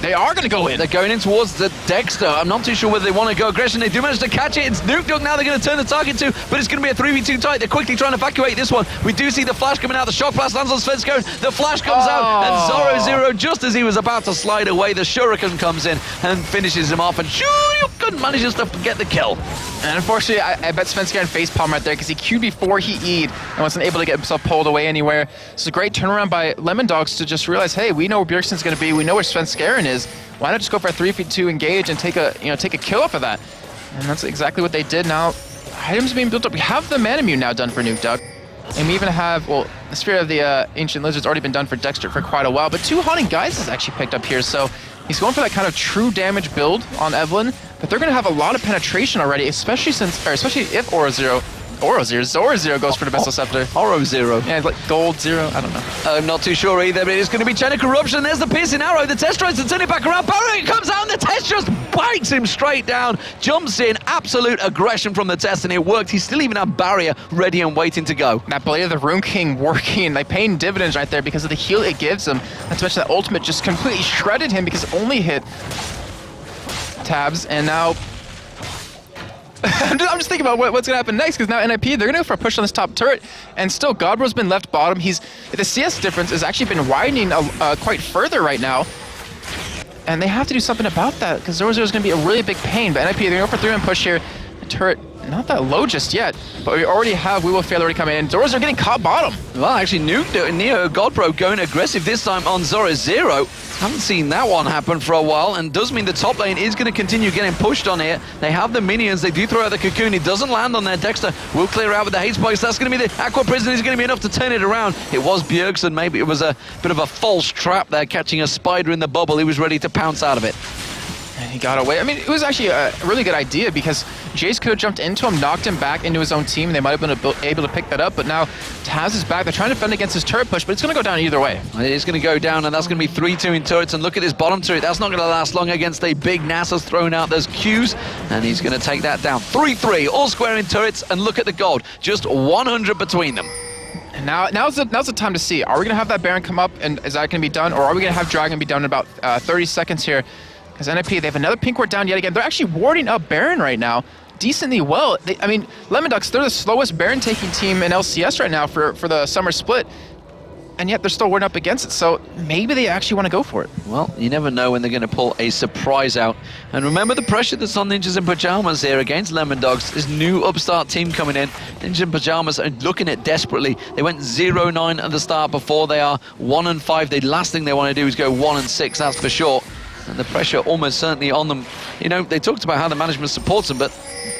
They are going to go in. They're going in towards the Dexter. I'm not too sure whether they want to go aggression. They do manage to catch it. It's Nukeduck now they're going to turn the target to, but it's going to be a 3v2 tight. They're quickly trying to evacuate this one. We do see the flash coming out. The shock blast lands on Svenskeren. The flash comes out, and Zorozero, just as he was about to slide away, the Shuriken comes in and finishes him off, and Shuriken manages to get the kill. And unfortunately, I bet Svenskeren facepalm right there because he queued before he E'd and wasn't able to get himself pulled away anywhere. It's a great turnaround by Lemondogs to just realize, hey, we know where Bjergsen's going to be. We know where Svenskeren is. Why not just go for a 3v2 engage and take a kill off of that? And that's exactly what they did. Now, items being built up. We have the Manamune now done for Nukeduck. And we even have, well, the Spear of the Ancient Lizard's already been done for Dexter for quite a while. But 2 Haunting Guys is actually picked up here. So he's going for that kind of true damage build on Evelyn. But they're going to have a lot of penetration already, especially if Zorozero goes for the Vessel Scepter. Zorozero. Yeah, like gold zero, I don't know. I'm not too sure either, but it's going to be Chain of Corruption. There's the piercing arrow. The TheTess tries to turn it back around. Barrier comes out, and the TheTess just bites him straight down. Jumps in, absolute aggression from the TheTess, and it worked. He still even had Barrier ready and waiting to go. That Blade of the Rune King working, like paying dividends right there because of the heal it gives him. Not to mention that ultimate just completely shredded him because it only hit Tabzz, and now I'm just thinking about what's going to happen next, because now NiP, they're going to go for a push on this top turret, and still Godbro's been left bottom. The CS difference has actually been widening quite further right now, and they have to do something about that, because Zorozero's going to be a really big pain. But NiP, they're going to go for 3-man push here. The turret, not that low just yet, but we already have wewillfailer already coming in. Zorozero getting caught bottom. Well, actually, Neo Godbro going aggressive this time on Zorozero. Haven't seen that one happen for a while, and does mean the top lane is going to continue getting pushed on here. They have the minions. They do throw out the cocoon. It doesn't land on there. Dexter will clear out with the hate spikes. That's going to be the Aqua Prison. Is going to be enough to turn it around. It was Bjergsen. Maybe it was a bit of a false trap there, catching a spider in the bubble. He was ready to pounce out of it. And he got away. I mean, it was actually a really good idea because Jace could have jumped into him, knocked him back into his own team, and they might have been able to pick that up. But now Tabzz is back. They're trying to defend against his turret push, but it's going to go down either way. It is going to go down, and that's going to be 3-2 in turrets. And look at this bottom turret. That's not going to last long against a big NASA's throwing out those Qs, and he's going to take that down. 3-3, all square in turrets, and look at the gold. Just 100 between them. And now's the time to see. Are we going to have that Baron come up, and is that going to be done? Or are we going to have Dragon be done in about 30 seconds here? Because NiP, they have another pink ward down yet again. They're actually warding up Baron right now decently well. I mean, Lemondogs, they're the slowest Baron taking team in LCS right now for the summer split. and yet they're still wording up against it. So maybe they actually want to go for it. Well, you never know when they're going to pull a surprise out. And remember the pressure that's on Ninjas in Pyjamas here against Lemondogs. This new upstart team coming in. Ninjas in Pyjamas are looking at desperately. They went 0-9 at the start before. They are 1-5. The last thing they want to do is go 1-6, that's for sure. And the pressure almost certainly on them. You know, they talked about how the management supports them, but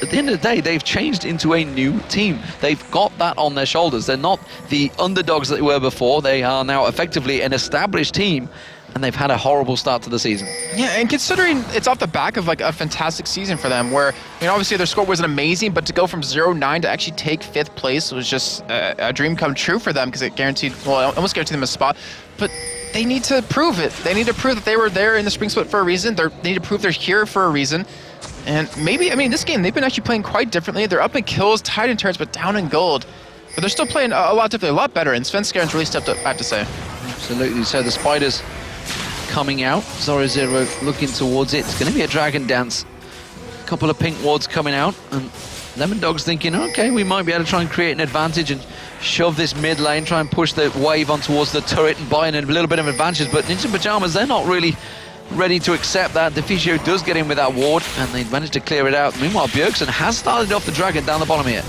at the end of the day, they've changed into a new team. They've got that on their shoulders. They're not the underdogs that they were before. They are now effectively an established team, and they've had a horrible start to the season. Yeah, and considering it's off the back of like a fantastic season for them, where, you know, obviously their score wasn't amazing, but to go from 0-9 to actually take 5th place was just a dream come true for them, because it guaranteed, well, it almost guaranteed them a spot. But they need to prove it. They need to prove that they were there in the spring split for a reason. They need to prove they're here for a reason. And maybe, I mean, this game, they've been actually playing quite differently. They're up in kills, tied in turrets, but down in gold. But they're still playing a lot differently, a lot better. And Svenskeren's really stepped up, I have to say. Absolutely. So the Spiders coming out. Zorozero looking towards it. It's going to be a dragon dance. A couple of pink wards coming out. And Lemondogs thinking, okay, we might be able to try and create an advantage and shove this mid lane, try and push the wave on towards the turret and buy in a little bit of advantage. But Ninja Pyjamas, they're not really ready to accept that. Deficio does get in with that ward, and they managed to clear it out. Meanwhile, Bjergsen has started off the dragon down the bottom here.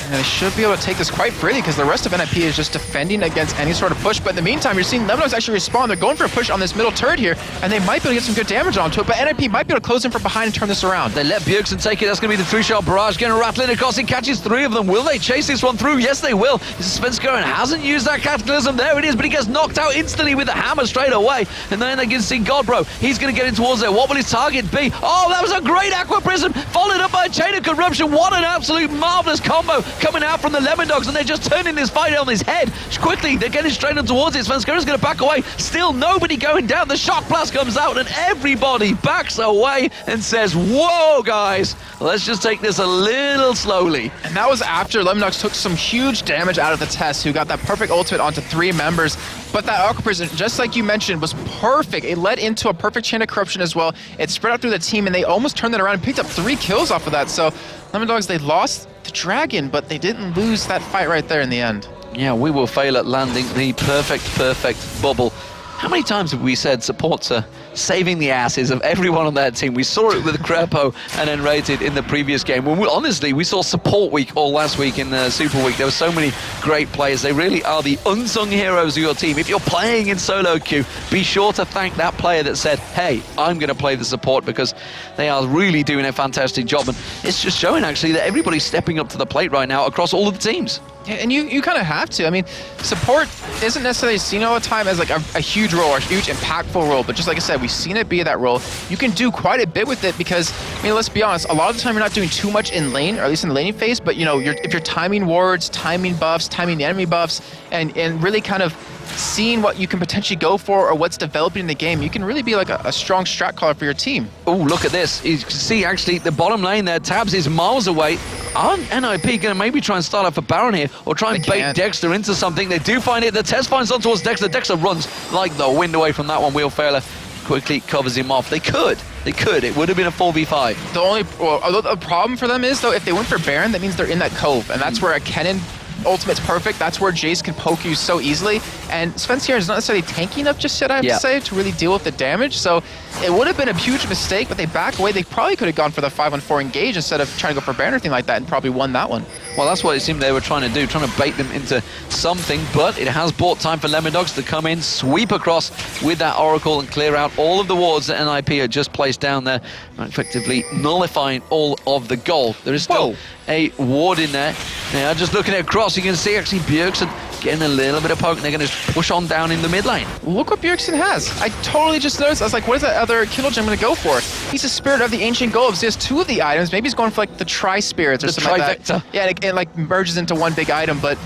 And they should be able to take this quite freely, because the rest of NiP is just defending against any sort of push. But in the meantime, you're seeing Lemondogs actually respond. They're going for a push on this middle turret here, and they might be able to get some good damage onto it. But NiP might be able to close in from behind and turn this around. They let Bjergsen take it. That's going to be the 3-shot barrage. Going to rattle in across. He catches 3 of them. Will they chase this one through? Yes, they will. Svenskeren hasn't used that cataclysm. There it is, but he gets knocked out instantly with the hammer straight away. And then they can see Godbro. He's going to get in towards there. What will his target be? Oh, that was a great Aqua Prism, followed up by a Chain of Corruption. What an absolute marvelous combo coming out from the Lemondogs, and they're just turning this fight on his head. Quickly, they're getting straight on towards it. Svenskeren's going to back away. Still nobody going down. The shock blast comes out, and everybody backs away and says, whoa, guys, let's just take this a little slowly. And that was after Lemondogs took some huge damage out of TheTess, who got that perfect ultimate onto 3 members. But that Aqua Prism, just like you mentioned, was perfect. It led into a perfect Chain of Corruption as well. It spread out through the team, and they almost turned it around and picked up 3 kills off of that. So Lemondogs, they lost the dragon, but they didn't lose that fight right there in the end. Yeah, we will fail at landing the perfect bubble. How many times have we said supports are saving the asses of everyone on that team? We saw it with Crepo and Enrated in the previous game. When honestly, we saw support week all last week in the Super Week. There were so many great players. They really are the unsung heroes of your team. If you're playing in solo queue, be sure to thank that player that said, hey, I'm going to play the support, because they are really doing a fantastic job. And it's just showing actually that everybody's stepping up to the plate right now across all of the teams. Yeah, and you kind of have to. I mean, support isn't necessarily seen all the time as like a huge role or a huge impactful role, but just like I said, we've seen it be that role. You can do quite a bit with it, because, I mean, let's be honest, a lot of the time you're not doing too much in lane, or at least in the laning phase, but you know, if you're timing wards, timing buffs, timing the enemy buffs, and really kind of seeing what you can potentially go for or what's developing in the game, you can really be like a strong strat caller for your team. Oh, look at this. You can see actually the bottom lane there, Tabzz is miles away. Aren't NiP going to maybe try and start off a Baron here, or try and bait Dexter into something? They do find it. TheTess finds on towards Dexter. Dexter runs like the wind away from that one. wewillfailer quickly covers him off. They could. It would have been a 4v5. The problem for them is, though, if they went for Baron, that means they're in that cove, and that's where a Kennen ultimate's perfect. That's where Jace can poke you so easily. And Svenskeren is not necessarily tanky enough just yet, I have to say, to really deal with the damage. So it would have been a huge mistake, but they back away. They probably could have gone for the 5-on-4 engage instead of trying to go for Baron or anything like that, and probably won that one. Well, that's what it seemed they were trying to do, trying to bait them into something, but it has bought time for Lemondogs to come in, sweep across with that Oracle and clear out all of the wards that NiP had just placed down there, effectively nullifying all of the gold. There is still a ward in there. Now, just looking across, you can see actually Bjergsen getting a little bit of poke, and they're going to push on down in the mid lane. Look what Bjergsen has. I totally just noticed. I was like, what is that other kill gem going to go for? He's a Spirit of the Ancient Globes. He has 2 of the items. Maybe he's going for like the Tri-Spirits or something like that. Yeah, it like merges into one big item, but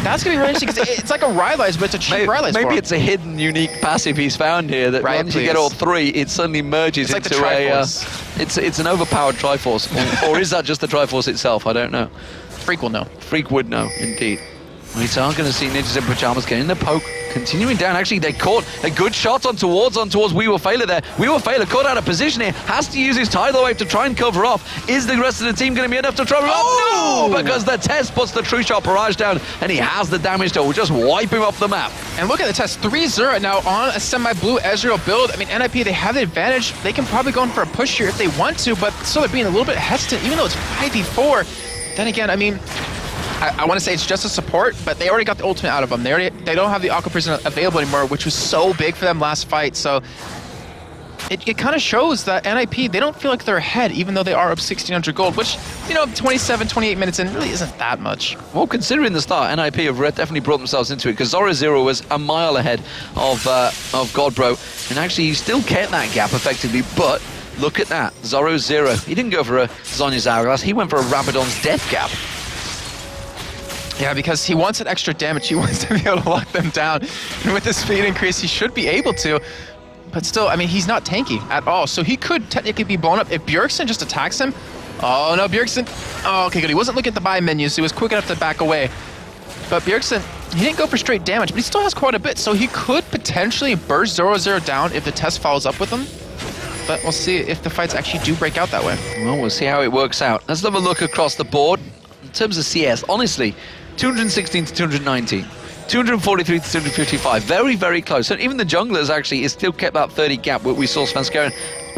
that's going to be really interesting, because it's like a Rylai's, but it's a cheap Rylai's. Maybe it's a hidden, unique passive he's found here, that once you get all 3, it suddenly merges into a... it's an overpowered Triforce. or is that just the Triforce itself? I don't know. Freak will know. Freak would know, indeed. We are going to see Ninjas in Pyjamas getting the poke, continuing down. Actually, they caught a good shot on towards wewillfailer there. wewillfailer caught out of position here, has to use his tidal wave to try and cover off. Is the rest of the team going to be enough to try? Oh! No, because TheTess puts the true shot barrage down, and he has the damage to just wipe him off the map. And look at TheTess, 3-0 now on a semi-blue Ezreal build. I mean, NiP, they have the advantage. They can probably go in for a push here if they want to, but still they're being a little bit hesitant, even though it's 5v4. Then again, I mean, I want to say it's just a support, but they already got the ultimate out of them. They don't have the Aqua Prison available anymore, which was so big for them last fight. So it kind of shows that NiP, they don't feel like they're ahead, even though they are up 1,600 gold, which, you know, 27, 28 minutes in really isn't that much. Well, considering the start, NiP have definitely brought themselves into it, because Zorozero was a mile ahead of Godbro, and actually he still kept that gap effectively, but look at that, Zorozero. He didn't go for a Zhonya's Hourglass, he went for a Rabadon's Death Gap. Yeah, because he wants that extra damage. He wants to be able to lock them down. And with the speed increase, he should be able to. But still, I mean, he's not tanky at all. So he could technically be blown up if Bjergsen just attacks him. Oh, no, Bjergsen. Oh, okay, good. He wasn't looking at the buy menus, so he was quick enough to back away. But Bjergsen, he didn't go for straight damage, but he still has quite a bit. So he could potentially burst Zorozero down if TheTess follows up with him. But we'll see if the fights actually do break out that way. Well, we'll see how it works out. Let's have a look across the board. In terms of CS, honestly, 216 to 219, 243 to 255, very, very close. And even the junglers actually is still kept that 30 gap where we saw Svenskeren,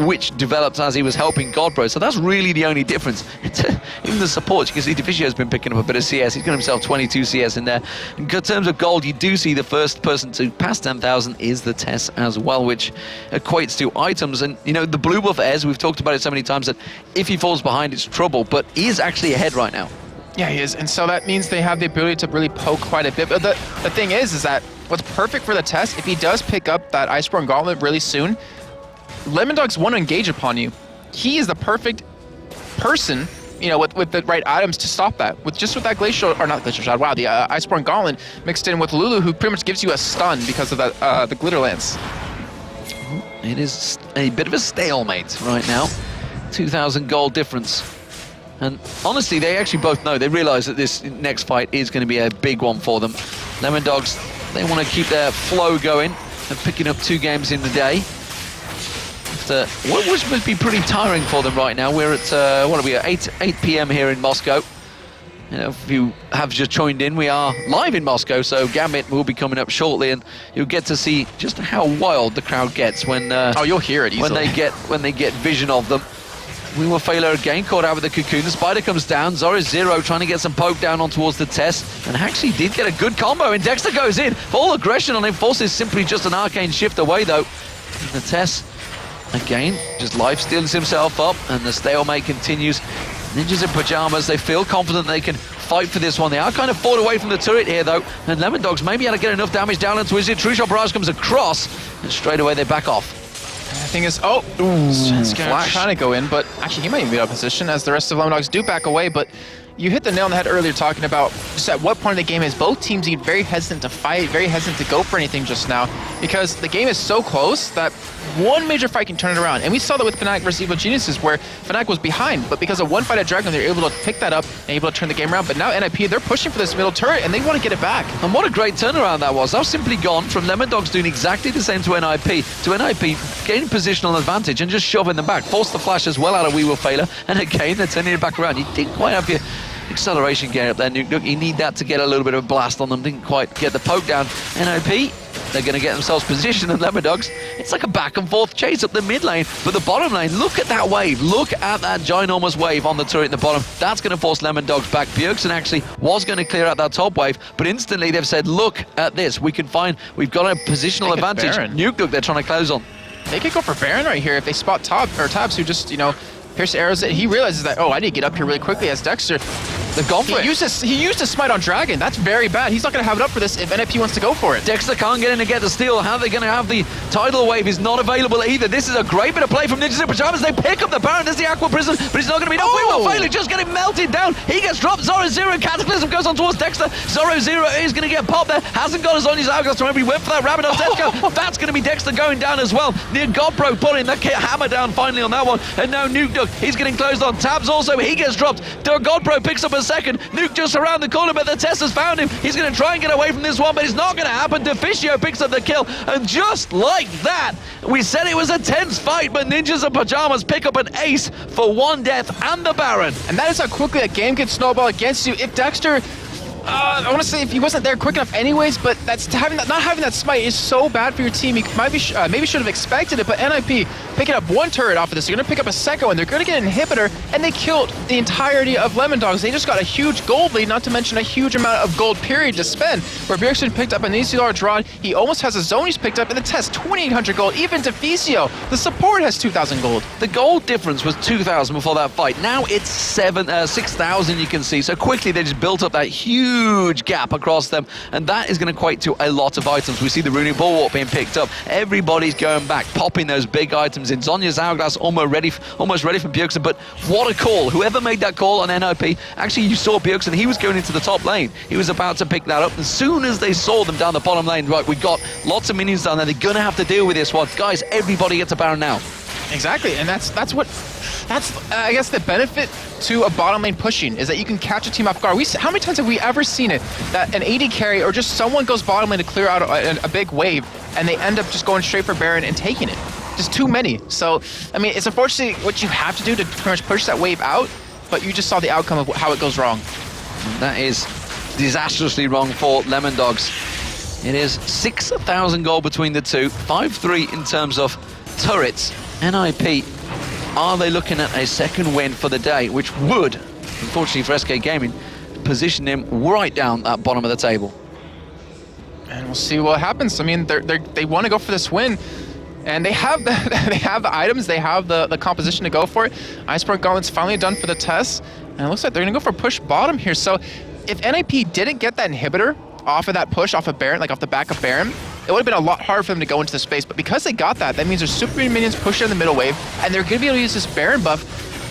which developed as he was helping Godbro. So that's really the only difference. Even the supports, you can see Deficio has been picking up a bit of CS. He's got himself 22 CS in there. In terms of gold, you do see the first person to pass 10,000 is TheTess as well, which equates to items. And, you know, the blue buff Ez, we've talked about it so many times that if he falls behind, it's trouble, but he is actually ahead right now. Yeah, he is, and so that means they have the ability to really poke quite a bit. But the thing is that what's perfect for TheTess, if he does pick up that Iceborne Gauntlet really soon, Lemondogs want to engage upon you. He is the perfect person, you know, with the right items to stop that. With that Glacial, or not Glacial Shot, wow, the Iceborne Gauntlet mixed in with Lulu, who pretty much gives you a stun because of that the Glitter Lance. It is a bit of a stalemate right now. 2,000 gold difference. And honestly, they actually both know, they realize that this next fight is going to be a big one for them. Lemondogs, they want to keep their flow going and picking up 2 games in the day. After what must be pretty tiring for them right now. We're at, what are we at, 8 p.m. here in Moscow. You know, if you have just joined in, we are live in Moscow, so Gambit will be coming up shortly, and you'll get to see just how wild the crowd gets when oh, you'll hear it easily. when they get vision of them. wewillfailer again caught out with the cocoon. The spider comes down. Zorozero trying to get some poke down on towards TheTess, and actually did get a good combo. And Dexter goes in. Full aggression on him. Forces simply just an arcane shift away though. TheTess again just life steals himself up, and the stalemate continues. Ninjas in Pyjamas, they feel confident they can fight for this one. They are kind of fought away from the turret here though, and Lemondogs maybe able to get enough damage down into his true shot barrage comes across, and straight away they back off. The thing is, Svenskeren trying to go in, but actually he might even be out of position as the rest of Lemondogs do back away. But you hit the nail on the head earlier talking about just at what point of the game is both teams being very hesitant to fight, very hesitant to go for anything just now, because the game is so close that one major fight can turn it around. And we saw that with Fnatic versus Evil Geniuses, where Fnatic was behind, but because of one fight at Dragon, they're able to pick that up and able to turn the game around. But now NiP, they're pushing for this middle turret, and they want to get it back. And what a great turnaround that was. That was simply gone from Lemondogs doing exactly the same to NiP gaining positional advantage and just shoving them back. Forced the flash as well out of wewillfailer, and again, they're turning it back around. You didn't quite have your acceleration gear up there, Nukeduck. You need that to get a little bit of a blast on them. Didn't quite get the poke down. NiP, they're going to get themselves positioned, and Lemondogs, it's like a back and forth chase up the mid lane. But the bottom lane, look at that wave. Look at that ginormous wave on the turret in the bottom. That's going to force Lemondogs back. Bjergsen actually was going to clear out that top wave, but instantly they've said, look at this. We've got a positional advantage. Nukeduck, they're trying to close on. They could go for Baron right here if they spot Tabzz, who just, you know, pierce arrows it. He realizes that, oh, I need to get up here really quickly as Dexter. They've gone for it. He used a smite on Dragon. That's very bad. He's not going to have it up for this if NiP wants to go for it. Dexter can't get in to get the steal. How are they going to have the tidal wave is not available either. This is a great bit of play from Ninjas in Pyjamas. They pick up the Baron. There's the Aqua Prison, but it's not going to be enough. wewillfailer just getting melted down. He gets dropped. Zorozero Cataclysm goes on towards Dexter. Zorozero is going to get popped there. Hasn't got his on his Hourglass. Remember, he went for that Rabadon Death Go. That's going to be Dexter going down as well. Near Godbro putting the hammer down finally on that one. And now Nukeduck, he's getting closed on. Tabzz also, he gets dropped. Godbro picks up a second. Nuke just around the corner, but TheTess has found him. He's going to try and get away from this one, but it's not going to happen. Deficio picks up the kill, and just like that, we said it was a tense fight, but Ninjas and Pyjamas pick up an ace for 1 death and the Baron. And that is how quickly a game can snowball against you. If Dexter, I want to say if he wasn't there quick enough anyways, but not having that smite is so bad for your team. You maybe should have expected it, but NiP picking up 1 turret off of this. They're going to pick up a second one. They're going to get an inhibitor, and they killed the entirety of Lemondogs. They just got a huge gold lead, not to mention a huge amount of gold period to spend, where Bjergsen picked up an $80 draw. He almost has a zone he's picked up in TheTess, 2,800 gold. Even Deficio, the support, has 2,000 gold. The gold difference was 2,000 before that fight. Now it's 6,000, you can see. So quickly they just built up that huge gap across them, and that is going to equate to a lot of items. We see the runic bulwark being picked up. Everybody's going back, popping those big items in. Zonya's hourglass almost ready for Bjergsen, but what a call. Whoever made that call on NiP, actually you saw Bjergsen, he was going into the top lane. He was about to pick that up. As soon as they saw them down the bottom lane, right, we got lots of minions down there. They're going to have to deal with this one. Guys, everybody gets a Baron now. Exactly, and that's I guess the benefit to a bottom lane pushing is that you can catch a team off guard. How many times have we ever seen it that an AD carry or just someone goes bottom lane to clear out a big wave and they end up just going straight for Baron and taking it? Just too many. So, I mean, it's unfortunately what you have to do to pretty much push that wave out, but you just saw the outcome of how it goes wrong. That is disastrously wrong for Lemondogs. It is 6,000 gold between the two, 5-3 in terms of turrets. NiP, are they looking at a second win for the day, which would, unfortunately for SK Gaming, position him right down that bottom of the table? And we'll see what happens. I mean, they want to go for this win, and they have the items, they have the composition to go for it. Iceborne Gauntlet's finally done for TheTess, and it looks like they're going to go for push bottom here. So if NiP didn't get that inhibitor off of that push, off of Baron, like off the back of Baron, it would have been a lot harder for them to go into the space, but because they got that, that means there's super minions pushing in the middle wave, and they're going to be able to use this Baron buff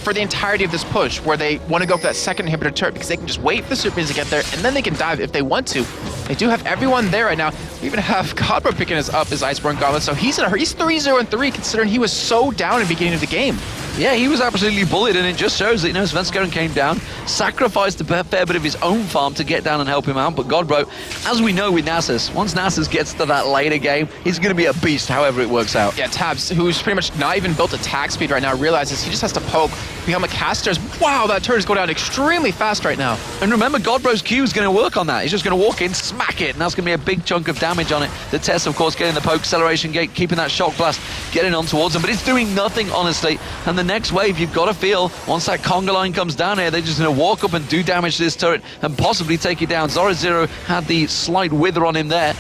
for the entirety of this push, where they want to go for that second inhibitor turret, because they can just wait for the super minions to get there, and then they can dive if they want to. They do have everyone there right now. We even have Godbro picking us up his Iceborne Gauntlet, so he's 3-0-3, considering he was so down in the beginning of the game. Yeah, he was absolutely bullied, and it just shows that, you know, Svenskeren came down, sacrificed a fair bit of his own farm to get down and help him out, but Godbro, as we know with Nasus, once Nasus gets to that later game, he's going to be a beast however it works out. Yeah, Tabzz, who's pretty much not even built attack speed right now, realizes he just has to poke, become a caster. Wow, that turret is going down extremely fast right now. And remember, Godbro's Q is going to work on that. He's just going to walk in, smack it, and that's going to be a big chunk of damage on it. TheTess, of course, getting the poke, acceleration gate, keeping that shock blast, getting on towards him, but it's doing nothing, honestly. And the next wave, you've got to feel, once that conga line comes down here, they're just going to walk up and do damage to this turret and possibly take it down. Zorozero had the slight wither on him there.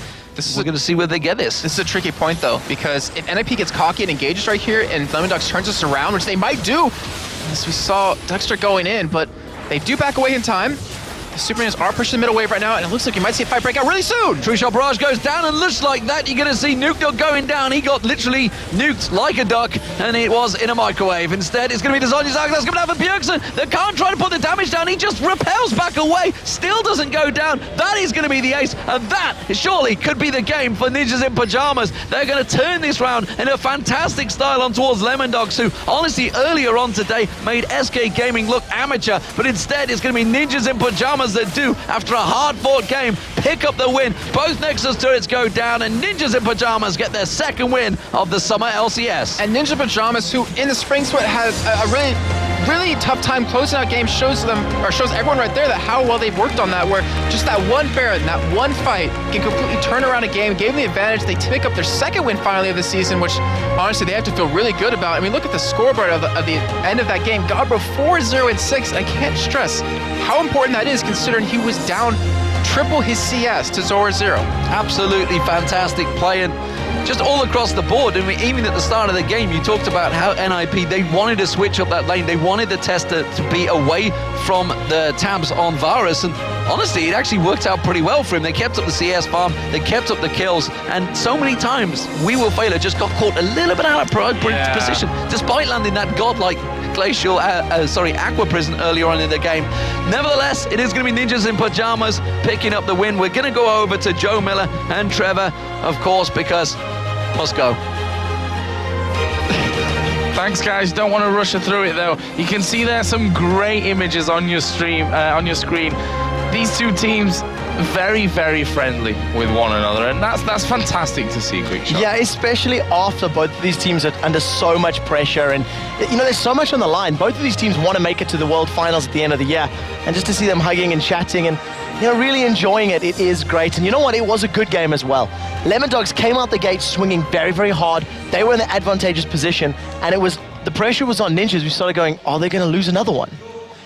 We're going to see where they get this. This is a tricky point, though, because if NiP gets cocky and engages right here and Lemondogs turns us around, which they might do, as we saw Dexter going in, but they do back away in time. The Supermans are pushing the middle wave right now, and it looks like you might see a fight break out really soon. True Shot Barrage goes down, and looks like that you're going to see Nukeduck going down. He got literally nuked like a duck, and it was in a microwave. Instead, it's going to be the Zonya's Hourglass coming out for Bjergsen. They can't try to put the damage down. He just repels back away, still doesn't go down. That is going to be the ace, and that surely could be the game for Ninjas in Pyjamas. They're going to turn this round in a fantastic style on towards Lemondogs, who honestly earlier on today made SK Gaming look amateur, but instead it's going to be Ninjas in Pyjamas that do, after a hard-fought game, pick up the win. Both Nexus turrets go down, and Ninjas in Pyjamas get their second win of the summer LCS. And Ninja Pyjamas, who in the Spring Sweat has a really tough time closing out games, shows everyone right there that how well they've worked on that, where just that one Baron, that one fight can completely turn around a game, gave them the advantage. They pick up their second win finally of the season, which honestly they have to feel really good about. I mean, look at the scoreboard of the end of that game. Godbro 4-0-6. I can't stress how important that is, considering he was down triple his CS to Zorozero. Absolutely fantastic play, and just all across the board. I mean, even at the start of the game, you talked about how NiP, they wanted to switch up that lane. They wanted the tester to be away from the Tabzz on Varus, and honestly, it actually worked out pretty well for him. They kept up the CS farm, they kept up the kills, and so many times, wewillfailer just got caught a little bit out of position, despite landing that godlike glacial, aqua prison earlier on in the game. Nevertheless, it is going to be Ninjas in Pyjamas picking up the win. We're going to go over to Joe Miller and Trevor, of course, because must go. Thanks, guys. Don't want to rush through it, though. You can see there some great images on your stream, on your screen. These two teams very, very friendly with one another, and that's fantastic to see, Quick Shot. Yeah, especially after both of these teams are under so much pressure, and you know, there's so much on the line. Both of these teams want to make it to the World Finals at the end of the year, and just to see them hugging and chatting and, you know, really enjoying it, it is great. And you know what? It was a good game as well. Lemondogs came out the gate swinging very, very hard. They were in the advantageous position, and the pressure was on Ninjas. We started going, are they going to lose another one?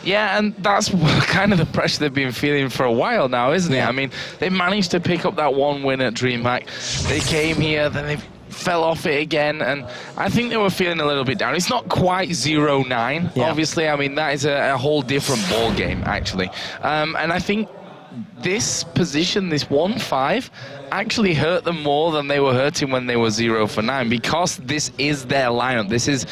Yeah, and that's kind of the pressure they've been feeling for a while now, isn't it? I mean, they managed to pick up that one win at DreamHack. They came here, then they fell off it again, and I think they were feeling a little bit down. It's not quite 0-9, obviously. I mean, that is a whole different ball game, actually. And I think this position, this 1-5, actually hurt them more than they were hurting when they were 0-9, because this is their lineup. This is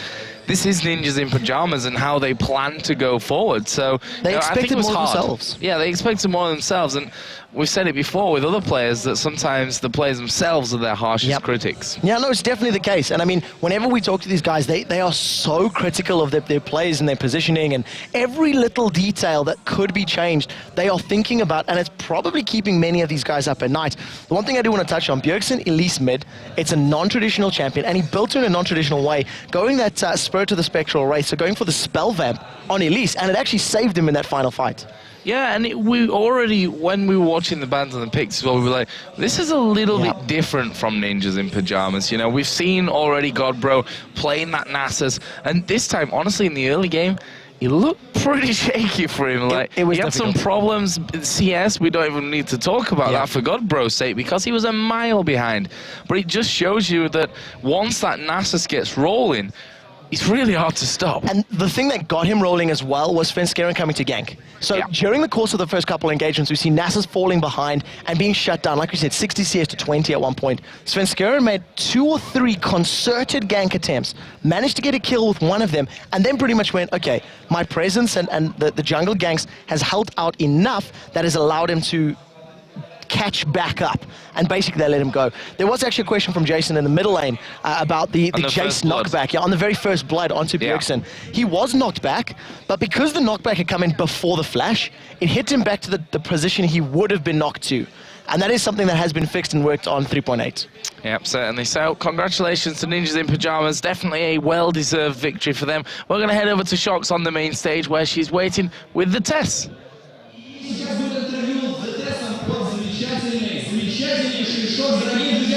Ninjas in Pyjamas and how they plan to go forward. So they expected more themselves. Yeah, they expected more themselves, and we've said it before with other players that sometimes the players themselves are their harshest critics. Yeah, no, it's definitely the case. And I mean, whenever we talk to these guys, they are so critical of their plays and their positioning, and every little detail that could be changed, they are thinking about, and it's probably keeping many of these guys up at night. The one thing I do want to touch on, Bjergsen, Elise mid, it's a non-traditional champion, and he built it in a non-traditional way, going that Spirit to the Spectral Race, so going for the Spell Vamp on Elise, and it actually saved him in that final fight. Yeah, and we already, when we were watching the bans and the picks as well, we were like, this is a little bit different from Ninjas in Pyjamas. You know, we've seen already Godbro playing that Nasus, and this time, honestly, in the early game, it looked pretty shaky for him. Like, it was he had some problems in CS. We don't even need to talk about that for Godbro's sake, because he was a mile behind. But it just shows you that once that Nasus gets rolling, it's really hard to stop. And the thing that got him rolling as well was Svenskeren coming to gank. So during the course of the first couple of engagements, we see Nasus falling behind and being shut down. Like we said, 60 CS to 20 at one point. Svenskeren made 2 or 3 concerted gank attempts, managed to get a kill with one of them, and then pretty much went, okay, my presence and the jungle ganks has held out enough that has allowed him to catch back up, and basically they let him go. There was actually a question from Jason in the middle lane about the Jace knockback, on the very first blood onto Bjergsen. He was knocked back, but because the knockback had come in before the flash, it hit him back to the position he would have been knocked to. And that is something that has been fixed and worked on 3.8. Yep, certainly. So, congratulations to Ninjas in Pyjamas. Definitely a well-deserved victory for them. We're going to head over to Shocks on the main stage, where she's waiting with TheTess. Сейчас будет интервью с TheTess, замечательнейший шок, дорогие друзья.